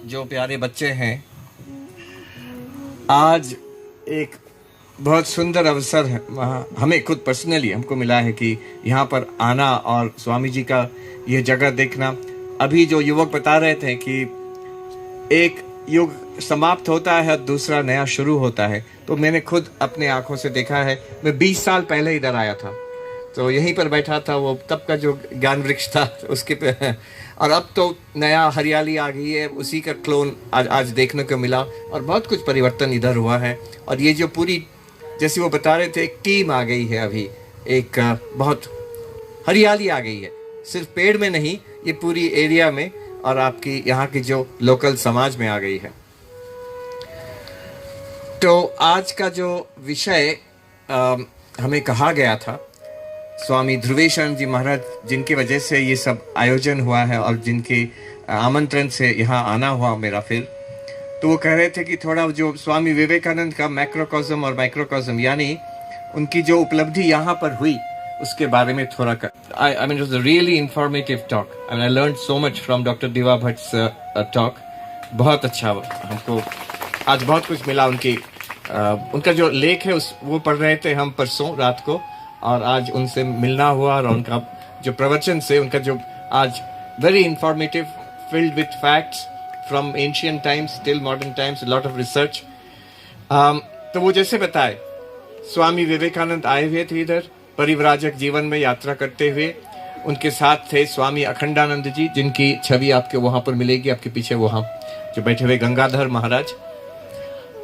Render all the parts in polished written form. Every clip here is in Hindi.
जो प्यारे बच्चे हैं, आज एक बहुत सुंदर अवसर है, हमें खुद पर्सनली हमको मिला है कि यहाँ पर आना और स्वामी जी का यह जगह देखना। अभी जो युवक बता रहे थे कि एक युग समाप्त होता है, दूसरा नया शुरू होता है, तो मैंने खुद अपने आंखों से देखा है। मैं 20 साल पहले इधर आया था, तो यहीं पर बैठा था, वो तब का जो ज्ञान वृक्ष था उसके पे, और अब तो नया हरियाली आ गई है, उसी का क्लोन आज देखने को मिला और बहुत कुछ परिवर्तन इधर हुआ है। और ये जो पूरी, जैसे वो बता रहे थे, एक टीम आ गई है अभी, एक बहुत हरियाली आ गई है, सिर्फ पेड़ में नहीं, ये पूरी एरिया में और आपकी यहाँ की जो लोकल समाज में आ गई है। तो आज का जो विषय हमें कहा गया था, स्वामी ध्रुवेशानंद जी महाराज जिनकी वजह से ये सब आयोजन हुआ है और जिनके आमंत्रण से यहाँ आना हुआ मेरा, फिर तो वो कह रहे थे कि थोड़ा जो स्वामी विवेकानंद का मैक्रोकॉस्म और माइक्रोकॉस्म, यानी उनकी जो उपलब्धि यहाँ पर हुई, उसके बारे में थोड़ा I mean, it was a really informative talk. I mean, I learned so much from Dr. Diva Bhatt's talk. बहुत अच्छा, हमको आज बहुत कुछ मिला। उनका जो लेख है वो पढ़ रहे थे हम परसों रात को, और आज उनसे मिलना हुआ, और उनका जो प्रवचन से उनका जो आज very informative, filled with facts from ancient times till modern times, lot of research. तो वो जैसे बताए, स्वामी विवेकानंद आए हुए थे इधर परिव्राजक जीवन में यात्रा करते हुए। उनके साथ थे स्वामी अखंडानंद जी, जिनकी छवि आपके वहाँ पर मिलेगी, आपके पीछे वहाँ जो बैठे हुए गंगाधर महाराज।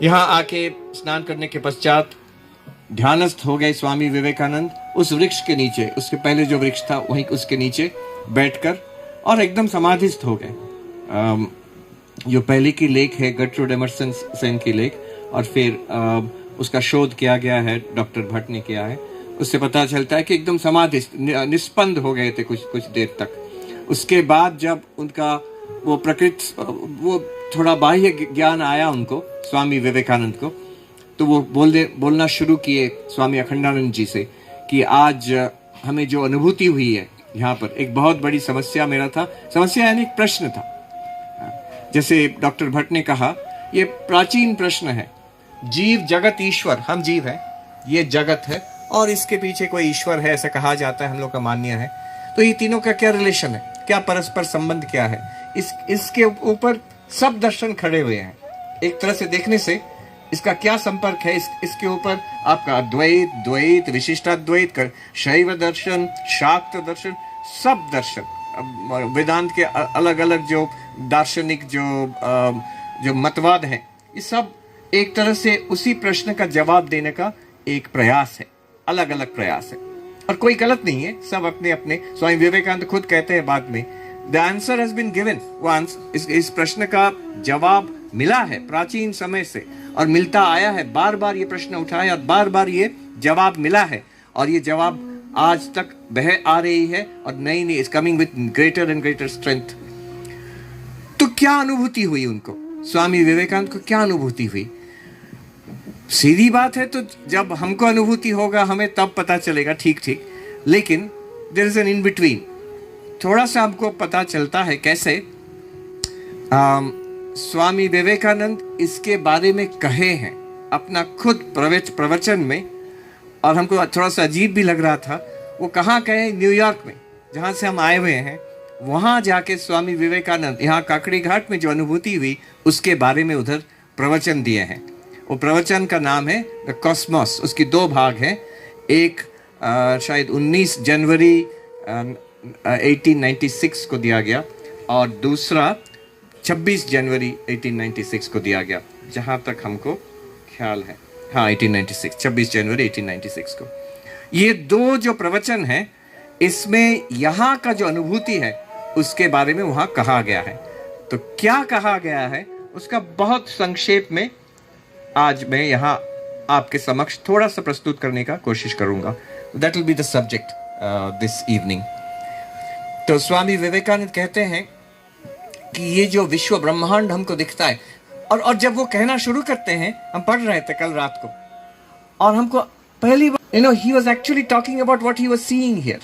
यहाँ आके स्नान करने के पश्चात ध्यानस्थ हो गए स्वामी विवेकानंद उस वृक्ष के नीचे, उसके पहले जो वृक्ष था वहीं उसके नीचे बैठकर, और एकदम समाधिस्थ हो गए। जो पहले की लेख है गर्ट्रूड एमर्सन सेन की लेख, और फिर उसका शोध किया गया है, डॉक्टर भट्ट ने किया है। उससे पता चलता है कि एकदम समाधिस्थ, निस्पंद हो गए थे कुछ देर तक। उसके बाद जब उनका वो थोड़ा बाह्य ज्ञान आया उनको, स्वामी विवेकानंद को, तो वो बोलना शुरू किए स्वामी अखंडानंद जी से कि आज हमें जो अनुभूति हुई है यहाँ पर, एक बहुत बड़ी समस्या मेरा था, समस्या यानी एक प्रश्न था। जैसे डॉक्टर भट्ट ने कहा, ये प्राचीन प्रश्न है, जीव जगत ईश्वर, हम जीव हैं, ये जगत है और इसके पीछे कोई ईश्वर है, ऐसा कहा जाता है, हम लोग का मान्य है। तो ये तीनों का क्या रिलेशन है, क्या परस्पर संबंध क्या है, इसके ऊपर सब दर्शन खड़े हुए हैं। एक तरह से देखने से इसका क्या संपर्क है, इसके ऊपर आपका अद्वैत, द्वैत, विशिष्टाद्वैत, शैव दर्शन, शाक्त दर्शन, सब दर्शन, वेदांत के अलग अलग जो दार्शनिक जो मतवाद हैं, ये सब एक तरह से उसी प्रश्न का जवाब देने का एक प्रयास है, अलग अलग प्रयास है, और कोई गलत नहीं है, सब अपने अपने। स्वामी विवेकानंद खुद कहते हैं बाद में, the answer has been given, इस प्रश्न का जवाब मिला है प्राचीन समय से, और मिलता आया है, बार बार ये प्रश्न उठा है और बार बार ये जवाब मिला है, और ये जवाब आज तक बह आ रही है, और नई is coming with greater and greater strength. तो क्या अनुभूति हुई उनको, स्वामी विवेकानंद को क्या अनुभूति हुई? सीधी बात है, तो जब हमको अनुभूति होगा हमें तब पता चलेगा, ठीक, लेकिन there is an in between. थोड़ा सा हमको पता चलता है कैसे स्वामी विवेकानंद इसके बारे में कहे हैं अपना खुद प्रवचन में, और हमको थोड़ा सा अजीब भी लग रहा था। वो कहाँ कहे? न्यूयॉर्क में, जहाँ से हम आए हुए हैं, वहाँ जाके स्वामी विवेकानंद यहाँ काकड़ी घाट में जो अनुभूति हुई उसके बारे में उधर प्रवचन दिए हैं। वो प्रवचन का नाम है द कॉस्मोस। उसकी 2 भाग हैं, एक शायद 19 जनवरी 1896 को दिया गया, और दूसरा 26 जनवरी 1896 को दिया गया, जहाँ तक हमको ख्याल है। हाँ, 1896, 26 जनवरी 1896 को। ये 2 जो प्रवचन हैं, इसमें यहाँ का जो अनुभूति है उसके बारे में वहाँ कहा गया है। तो क्या कहा गया है उसका बहुत संक्षेप में आज मैं यहाँ आपके समक्ष थोड़ा सा प्रस्तुत करने का कोशिश करूंगा। That will be the subject this evening. तो स्वामी विवेकानंद कहते हैं कि ये जो विश्व ब्रह्मांड हमको दिखता है, और जब वो कहना शुरू करते हैं, हम पढ़ रहे थे कल रात को, और हमको पहली बार he was actually talking about what he was seeing here,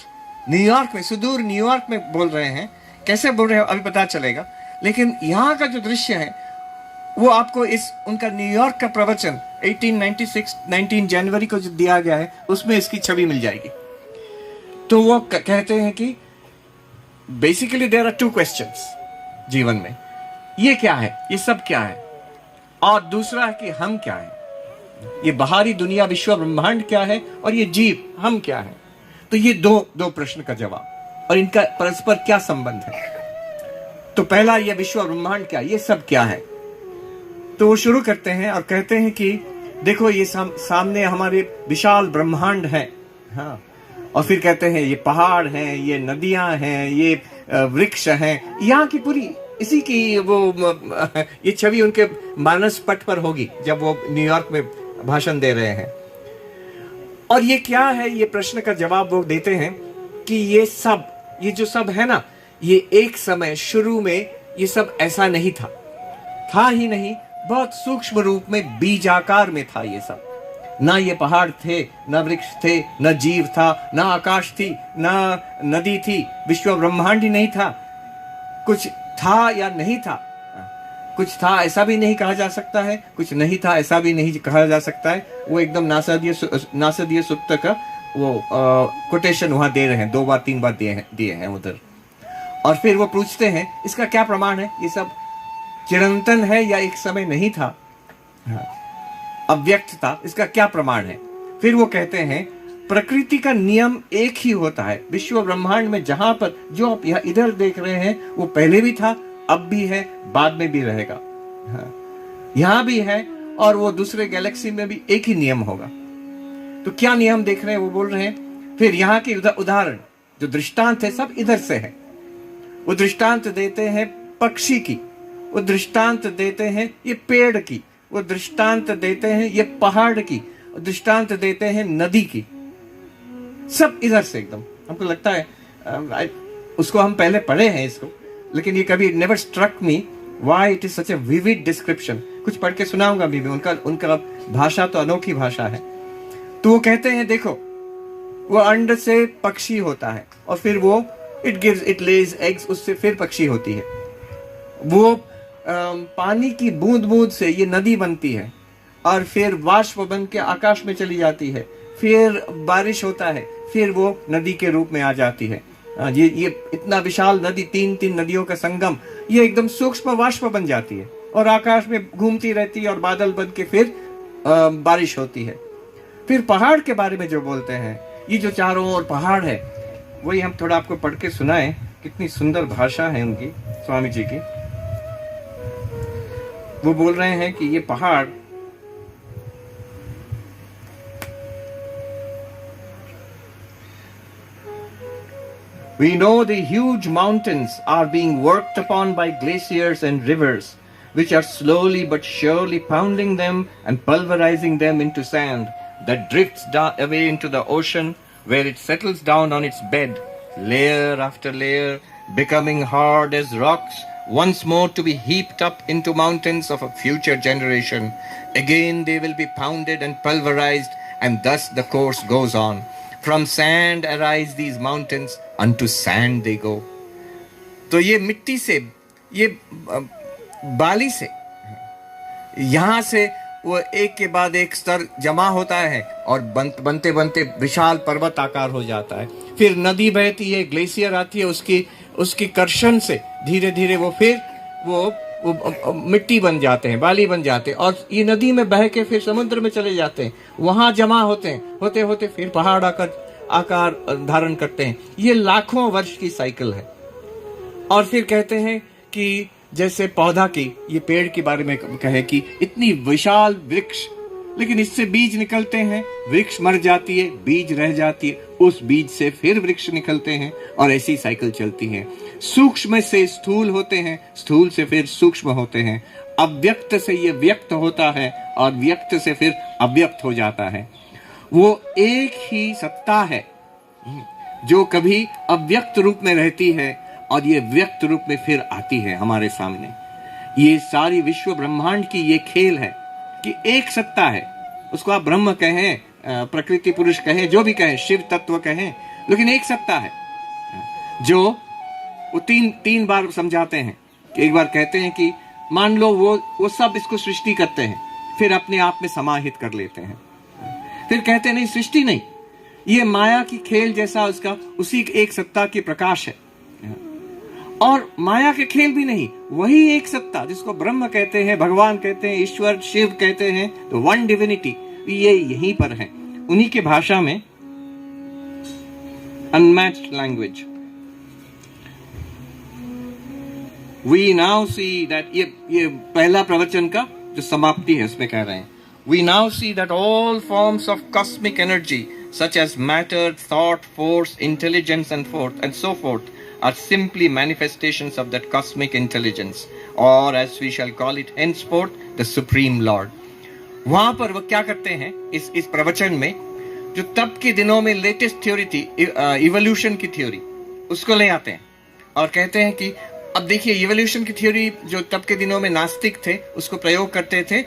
New York में, सुदूर न्यूयॉर्क में बोल रहे हैं। कैसे बोल रहे हैं अभी पता चलेगा। लेकिन यहाँ का जो दृश्य है वो आपको इस उनका न्यूयॉर्क का प्रवचन 1896 19 जनवरी को जो दिया गया है उसमें इसकी छवि मिल जाएगी। तो वो कहते हैं कि basically there are two questions जीवन में, ये क्या है, ये सब क्या है, और दूसरा है कि हम क्या है, ये बाहरी दुनिया विश्व ब्रह्मांड क्या है, और ये जीव हम क्या है। तो ये दो प्रश्न का जवाब और इनका परस्पर क्या संबंध है। तो पहला, ये विश्व ब्रह्मांड क्या, ये सब क्या है। तो वो शुरू करते हैं और कहते हैं कि देखो ये सामने हमारे विशाल ब्रह्मांड है, हाँ, और फिर कहते हैं ये पहाड़ हैं, ये नदियां हैं, ये वृक्ष हैं, यहाँ की पूरी इसी की वो ये छवि उनके मानस पट पर होगी जब वो न्यूयॉर्क में भाषण दे रहे हैं। और ये क्या है, ये प्रश्न का जवाब वो देते हैं कि ये जो सब है ना, ये एक समय शुरू में ये सब ऐसा नहीं था ही नहीं, बहुत सूक्ष्म रूप में बीजाकार में था ये सब। ना ये पहाड़ थे, ना वृक्ष थे, ना जीव था, ना आकाश थी, ना नदी थी, विश्व ब्रह्मांड ही नहीं था। कुछ था या नहीं था, कुछ था ऐसा भी नहीं कहा जा सकता है, कुछ नहीं था ऐसा भी नहीं कहा जा सकता है। वो एकदम नासदीय सुक्त का वो कोटेशन वहां दे रहे हैं, 2 बार 3 बार दिए हैं उधर। और फिर वो पूछते हैं इसका क्या प्रमाण है, ये सब चिरंतन है या एक समय नहीं था, अव्यक्त था, इसका क्या प्रमाण है। फिर वो कहते हैं प्रकृति का नियम एक ही होता है, विश्व ब्रह्मांड में जहां पर जो आप यहाँ इधर देख रहे हैं वो पहले भी था, अब भी है, बाद में भी रहेगा, यहां भी है, और वो दूसरे गैलेक्सी में भी एक ही नियम होगा। तो क्या नियम देख रहे हैं वो बोल रहे हैं। फिर यहाँ के उदाहरण जो दृष्टांत है सब इधर से है। वो दृष्टांत देते हैं पक्षी की, वो दृष्टांत देते हैं ये पेड़ की, वो दृष्टांत देते हैं ये पहाड़ की, दृष्टांत देते हैं नदी की, सब इधर से एकदम। हमको लगता है उसको हम पहले पढ़े हैं इसको, लेकिन ये कभी never struck me why it is such a vivid description. कुछ पढ़ के सुनाऊंगा भी मैं, उनका भाषा तो अनोखी भाषा है। तो वो कहते हैं देखो, वो अंड से पक्षी होता है और फिर वो इट लेज एग्स, उससे फिर पक्षी होती है। वो पानी की बूंद बूंद से ये नदी बनती है और फिर वाष्प बन के आकाश में चली जाती है, फिर बारिश होता है, फिर वो नदी के रूप में आ जाती है। ये इतना विशाल नदी, 3 नदियों का संगम, ये एकदम सूक्ष्म वाष्प बन जाती है और आकाश में घूमती रहती है और बादल बन के फिर बारिश होती है। फिर पहाड़ के बारे में जो बोलते हैं, ये जो चारों ओर पहाड़ है, वही हम थोड़ा आपको पढ़ के सुनाएं। कितनी सुंदर भाषा है उनकी, स्वामी जी की। वो बोल रहे हैं कि ये पहाड़ We know the huge mountains are being worked upon by glaciers and rivers, which are slowly but surely pounding them and pulverizing them into sand that drifts away into the ocean, where it settles down on its bed, layer after layer, becoming hard as rocks, once more to be heaped up into mountains of a future generation. Again they will be pounded and pulverized, and thus the course goes on. From sand arise these mountains, unto sand they go. तो ये मिट्टी से, ये बाली से, यहां से वो एक के बाद एक स्तर जमा होता है और बनते बनते विशाल पर्वत आकार हो जाता है। फिर नदी बहती है, ग्लेशियर आती है, उसकी कर्षण से धीरे धीरे वो फिर वो मिट्टी बन जाते हैं, बाली बन जाते हैं, और ये नदी में बह के फिर समुद्र में चले जाते हैं, वहां जमा होते हैं, होते होते फिर पहाड़ आकार धारण करते हैं। ये लाखों वर्ष की साइकिल है। और फिर कहते हैं कि जैसे पौधा की, ये पेड़ के बारे में कहे कि इतनी विशाल वृक्ष, लेकिन इससे बीज निकलते हैं, वृक्ष मर जाती है, बीज रह जाती है, उस बीज से फिर वृक्ष निकलते हैं, और ऐसी साइकिल चलती है। सूक्ष्म से स्थूल होते हैं, स्थूल से फिर सूक्ष्म होते हैं, अव्यक्त से ये व्यक्त होता है, और व्यक्त से फिर अव्यक्त हो जाता है। वो एक ही सत्ता है जो कभी अव्यक्त रूप में रहती है और ये व्यक्त रूप में फिर आती है हमारे सामने। ये सारी विश्व ब्रह्मांड की ये खेल है कि एक सत्ता है, उसको आप ब्रह्म कहें, प्रकृति पुरुष कहें, जो भी कहें, शिव तत्व कहें, लेकिन एक सत्ता है जो वो तीन बार समझाते हैं एक बार कहते हैं कि मान लो वो सब इसको सृष्टि करते हैं, फिर अपने आप में समाहित कर लेते हैं, फिर कहते हैं नहीं सृष्टि नहीं, ये माया की खेल जैसा उसका उसी एक सत्ता की प्रकाश है। और माया के खेल भी नहीं, वही एक सत्ता जिसको ब्रह्म कहते हैं, भगवान कहते हैं, ईश्वर शिव कहते हैं, तो वन डिविनिटी ये यहीं पर है, उन्हीं के भाषा में unmatched language. We now see that, ये पहला प्रवचन का जो समाप्ति है उसमें कह रहे हैं, we now see that all forms of cosmic energy such as matter, thought, force, intelligence and so forth are simply manifestations of that cosmic intelligence, or as we shall call it henceforth, the Supreme Lord. वहां पर वो क्या करते हैं इस प्रवचन में, जो तब के दिनों में लेटेस्ट थ्योरी थी, इवोल्यूशन की थ्योरी, उसको ले आते हैं और कहते हैं कि अब देखिए इवोल्यूशन की थ्योरी जो तब के दिनों में नास्तिक थे उसको प्रयोग करते थे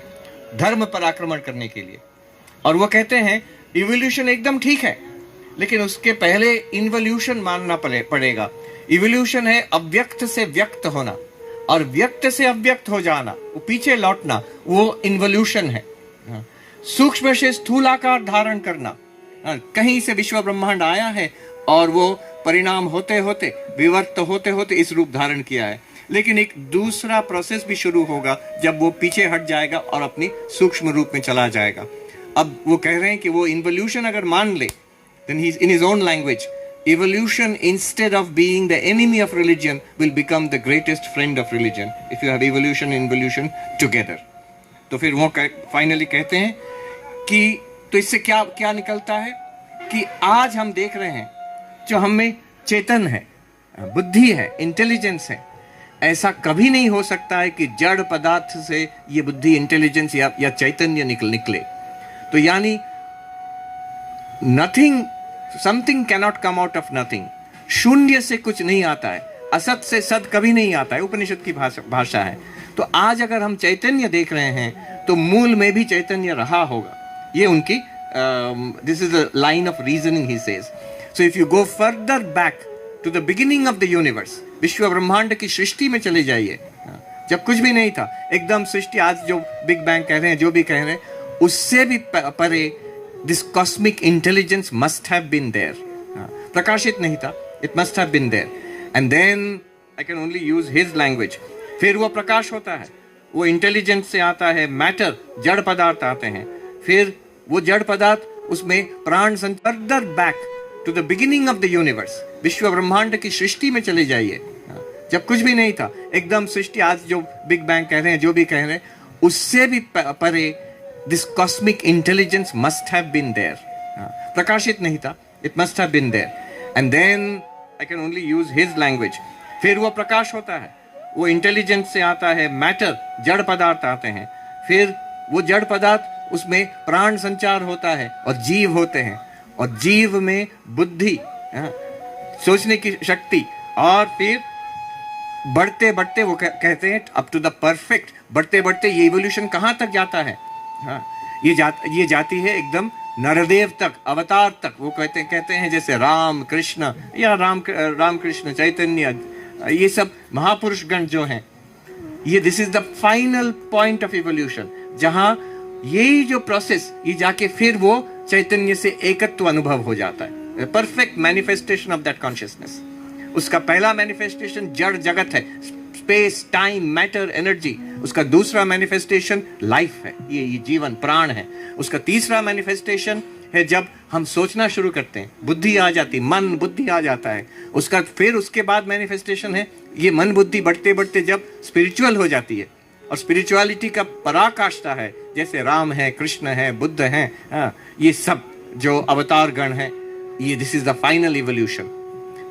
धर्म पर आक्रमण करने के लिए। और वो कहते हैं इवोल्यूशन एकदम ठीक है, लेकिन उसके पहले इन्वोल्यूशन मानना पड़ेगा। इवोल्यूशन है अव्यक्त से व्यक्त होना, और व्यक्त से अव्यक्त हो जाना, वो पीछे लौटना, वो इन्वोल्यूशन है। सूक्ष्म से स्थूलाकार धारण करना, कहीं से विश्व ब्रह्मांड आया है और वो परिणाम होते होते विवर्त होते होते इस रूप धारण किया है। लेकिन एक दूसरा प्रोसेस भी शुरू होगा जब वो पीछे हट जाएगा और अपनी सूक्ष्म रूप में चला जाएगा। अब वो कह रहे हैं कि वो इवोल्यूशन अगर मान ले, then he's in his own language, evolution instead of being the enemy of religion will become the greatest friend of religion if you have evolution and involution together. तो फिर वो फाइनली कहते हैं कि तो इससे क्या क्या निकलता है कि आज हम देख रहे हैं जो हमें चेतन है, बुद्धि है, इंटेलिजेंस है, ऐसा कभी नहीं हो सकता है कि जड़ पदार्थ से ये बुद्धि, इंटेलिजेंस या चैतन्य निकले। तो यानी nothing, something cannot come out of nothing, शून्य से कुछ नहीं आता है, असत से सत कभी नहीं आता है, उपनिषद की भाषा है। तो आज अगर हम चैतन्य देख रहे हैं तो मूल में भी चैतन्य रहा होगा, ये उनकी this is the line of reasoning ही says. So if you go further back to the beginning of the universe, विश्व ब्रह्मांड की सृष्टि में चले जाइए, जब कुछ भी नहीं था, एकदम सृष्टि, आज जो बिग बैंग कह रहे हैं, जो भी कह रहे हैं, उससे भी परे this cosmic intelligence must have been there, प्रकाशित नहीं था, it must have been there, and then I can only use his language. फिर वो प्रकाश होता है, वो इंटेलिजेंस से आता है, मैटर, जड़ पदार्थ आते हैं, फिर वो जड़ पदार्थ, उसमें प्राण further back to the beginning of the universe, विश्व ब्रह्मांड की सृष्टि में चले जाइए, जब कुछ भी नहीं था, एकदम सृष्टि, आज जो बिग बैंग कह रहे हैं, जो भी कह रहे हैं, उससे भी परे this cosmic intelligence must have been there, प्रकाशित नहीं था, it must have been there, and then I can only use his language. फिर वो प्रकाश होता है, वो इंटेलिजेंस से आता है, मैटर, जड़ पदार्थ आते हैं, फिर वो जड़ पदार्थ, उसमें प्राण संचार होता है और जीव होते हैं, और जीव में बुद्धि, सोचने की शक्ति, और फिर बढ़ते बढ़ते वो कहते हैं अप टू द परफेक्ट, बढ़ते बढ़ते ये इवोल्यूशन कहाँ तक जाता है, ये जाती है एकदम नरदेव तक, अवतार तक। वो कहते हैं जैसे राम कृष्ण या राम कृष्ण चैतन्य, ये सब महापुरुष गण जो हैं, ये this is the final point of evolution, जहां यही जो प्रोसेस, ये जाके फिर वो चैतन्य से एकत्व अनुभव हो जाता है, perfect manifestation of that consciousness. उसका पहला मैनिफेस्टेशन जड़ जगत है, स्पेस, टाइम, मैटर, एनर्जी। उसका दूसरा मैनिफेस्टेशन लाइफ है, ये जीवन, प्राण है। उसका तीसरा मैनिफेस्टेशन है जब हम सोचना शुरू करते हैं, बुद्धि आ जाती, मन बुद्धि आ जाता है। उसका फिर उसके बाद मैनिफेस्टेशन है ये मन बुद्धि बढ़ते बढ़ते जब स्पिरिचुअल हो जाती है, और स्पिरिचुअलिटी का पराकाष्ठा है, जैसे राम है, कृष्ण है, बुद्ध है, ये सब जो अवतार गण है, ये this is the final evolution.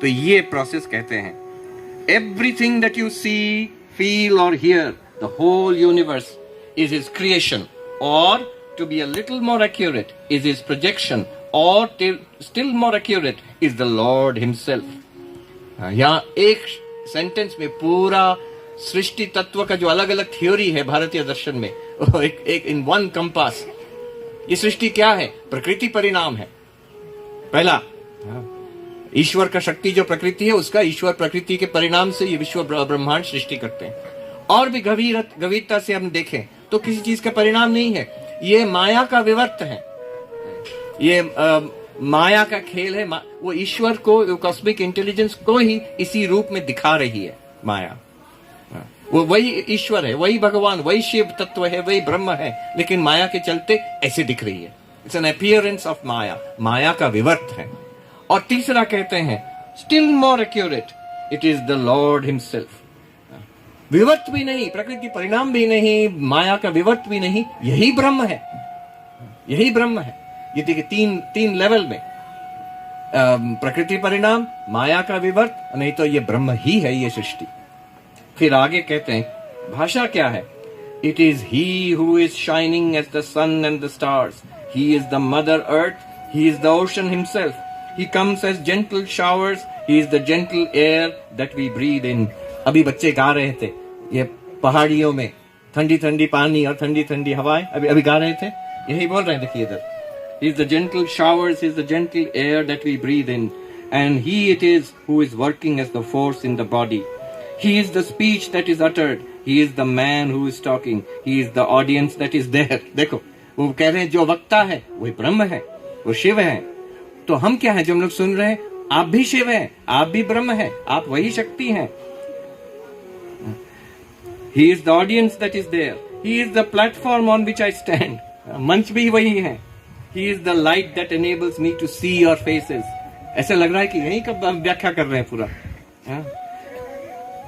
तो ये प्रोसेस कहते हैं everything that you see, feel और hear, the whole universe is his creation, और to be a little more accurate is his projection, or still more accurate is the Lord himself. यहाँ एक सेंटेंस में पूरा सृष्टि तत्व का जो अलग अलग थ्योरी है भारतीय दर्शन में, एक इन वन कंपास। ये सृष्टि क्या है? प्रकृति परिणाम है। पहला, ईश्वर का शक्ति जो प्रकृति है, उसका ईश्वर प्रकृति के परिणाम से ये विश्व ब्रह्मांड सृष्टि करते हैं। और भी गंभीरता से हम देखें तो किसी चीज का परिणाम नहीं है, ये माया का विवर्त है, ये माया का खेल है। वो ईश्वर को, कॉस्मिक इंटेलिजेंस को ही इसी रूप में दिखा रही है माया। वो वही ईश्वर है, वही भगवान, वही शिव तत्व है, वही ब्रह्म है, लेकिन माया के चलते ऐसे दिख रही है। It's an appearance of maya, माया का विवर्त है। और तीसरा कहते हैं still more accurate, it is the lord himself. विवर्त भी नहीं, प्रकृति परिणाम भी नहीं, माया का विवर्त भी नहीं, यही ब्रह्म है, यही ब्रह्म है। ये देखिए तीन लेवल में, प्रकृति परिणाम, माया का विवर्त, नहीं तो ये ब्रह्म ही है ये सृष्टि। फिर आगे कहते हैं भाषा क्या है? It is he who is shining as the sun and the stars, he is the mother earth, he is the ocean himself, he comes as gentle showers, he is the gentle air that we breathe in. अभी बच्चे गा रहे थे, ये पहाड़ियों में ठंडी ठंडी पानी और ठंडी ठंडी हवाएं, अभी गा रहे थे, यही बोल रहे हैं। देखिए इधर, he is the gentle showers, he is the gentle air that we breathe in, and he it is who is working as the force in the body. He is the speech that is uttered, he is the man who is talking, he is the audience that is there. देखो वो कह रहे हैं जो वक्ता है वही ब्रह्म है, वो शिव है। तो हम क्या है जो हम लोग सुन रहे हैं? आप भी शिव हैं, आप भी ब्रह्म हैं, आप वही शक्ति हैं। He is the audience that is there, he is the platform on which I stand. मंच भी वही है। He is the light that enables me to see your faces. ऐसा लग रहा है कि यही कब व्याख्या कर रहे हैं पूरा।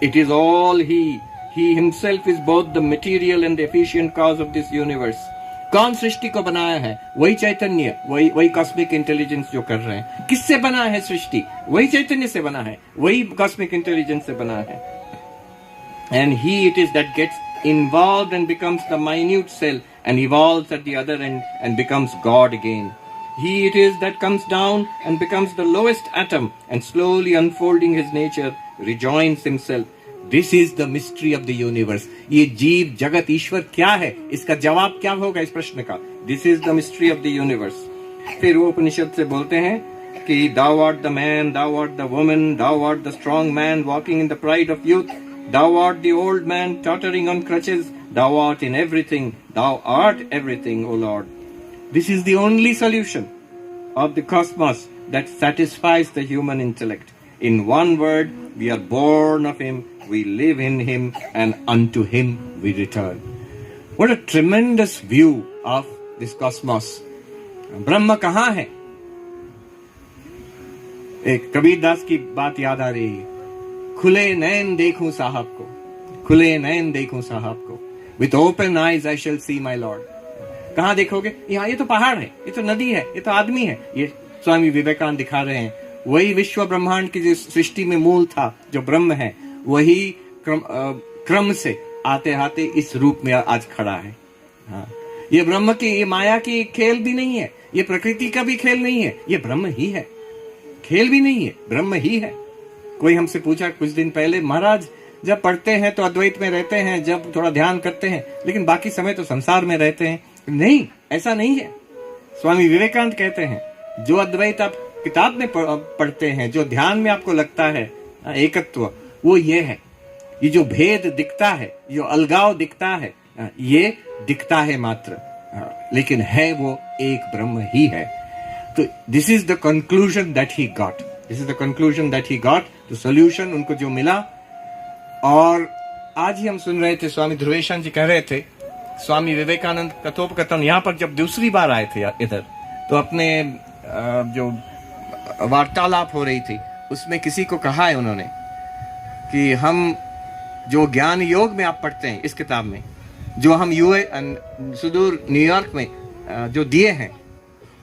It is all he. He himself is both the material and the efficient cause of this universe. कौन सृष्टि को बनाया है? वही चैतन्य, वही कॉस्मिक इंटेलिजेंस जो कर रहे हैं। किससे बना है सृष्टि? वही चैतन्य से बना है, वही कॉस्मिक इंटेलिजेंस से बना है। And he it is that gets involved and becomes the minute cell and evolves at the other end and becomes God again. He it is that comes down and becomes the lowest atom and slowly unfolding his nature rejoins himself. This is the mystery of the universe. ये जीव जगत ईश्वर क्या है, इसका जवाब क्या होगा इस प्रश्न का? This is the mystery of the universe. फिर वो उपनिषद से बोलते हैं कि thou art the man, thou art the woman, thou art the strong man walking in the pride of youth. Thou art the old man tottering on crutches. Thou art in everything. Thou art everything, O Lord. This is the only solution of the cosmos that satisfies the human intellect. In one word, we are born of Him, we live in Him, and unto Him we return. What a tremendous view of this cosmos. ब्रह्म कहाँ है? एक कबीरदास की बात याद आ रही है। खुले नैन देखूं साहब को, खुले नैन देखूं साहब को, with open eyes I shall see my lord. कहाँ देखोगे? यहाँ, ये तो पहाड़ है, ये तो नदी है, ये तो आदमी है। ये स्वामी विवेकानंद दिखा रहे हैं वही विश्व ब्रह्मांड की जो सृष्टि में मूल था, जो ब्रह्म है, वही क्रम से आते आते इस रूप में आज खड़ा है। हाँ, ये ब्रह्म की, ये माया की खेल भी नहीं है, ये प्रकृति का भी खेल नहीं है, ये ब्रह्म ही है। खेल भी नहीं है, ब्रह्म ही है। कोई हमसे पूछा कुछ दिन पहले, महाराज जब पढ़ते हैं तो अद्वैत में रहते हैं, जब थोड़ा ध्यान करते हैं, लेकिन बाकी समय तो संसार में रहते हैं। नहीं, ऐसा नहीं है। स्वामी विवेकानंद कहते हैं जो अद्वैत आप किताब में पढ़ते हैं, जो ध्यान में आपको लगता है एकत्व, वो ये है। ये जो भेद दिखता है, जो अलगाव दिखता है, ये दिखता है मात्र, लेकिन है वो एक ब्रह्म ही है। तो this is the conclusion that he got, this is the conclusion that he got, तो सोल्यूशन उनको जो मिला। और आज ही हम सुन रहे थे, स्वामी ध्रुवेशानंद जी कह रहे थे, स्वामी विवेकानंद कथोपकथन यहाँ पर जब दूसरी बार आए थे इधर, तो अपने जो वार्तालाप हो रही थी उसमें किसी को कहा है उन्होंने कि हम जो ज्ञान योग में आप पढ़ते हैं इस किताब में, जो हम सुदूर न्यूयॉर्क में जो दिए हैं,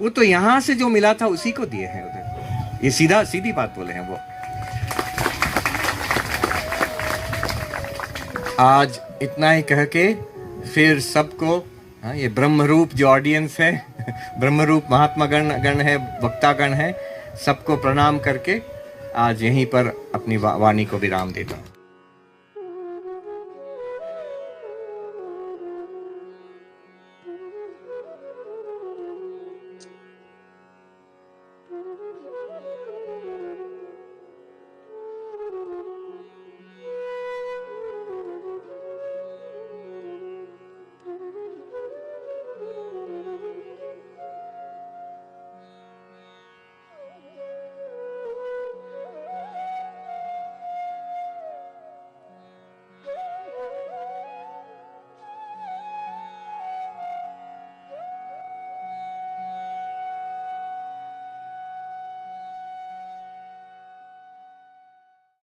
वो तो यहाँ से जो मिला था उसी को दिए हैं उधर। ये सीधी बात बोले हैं वो। आज इतना ही कह के फिर सबको, ये ब्रह्मरूप जो ऑडियंस है ब्रह्मरूप महात्मा गण है, वक्ता गण है, सबको प्रणाम करके आज यहीं पर अपनी वाणी को विराम देता हूँ।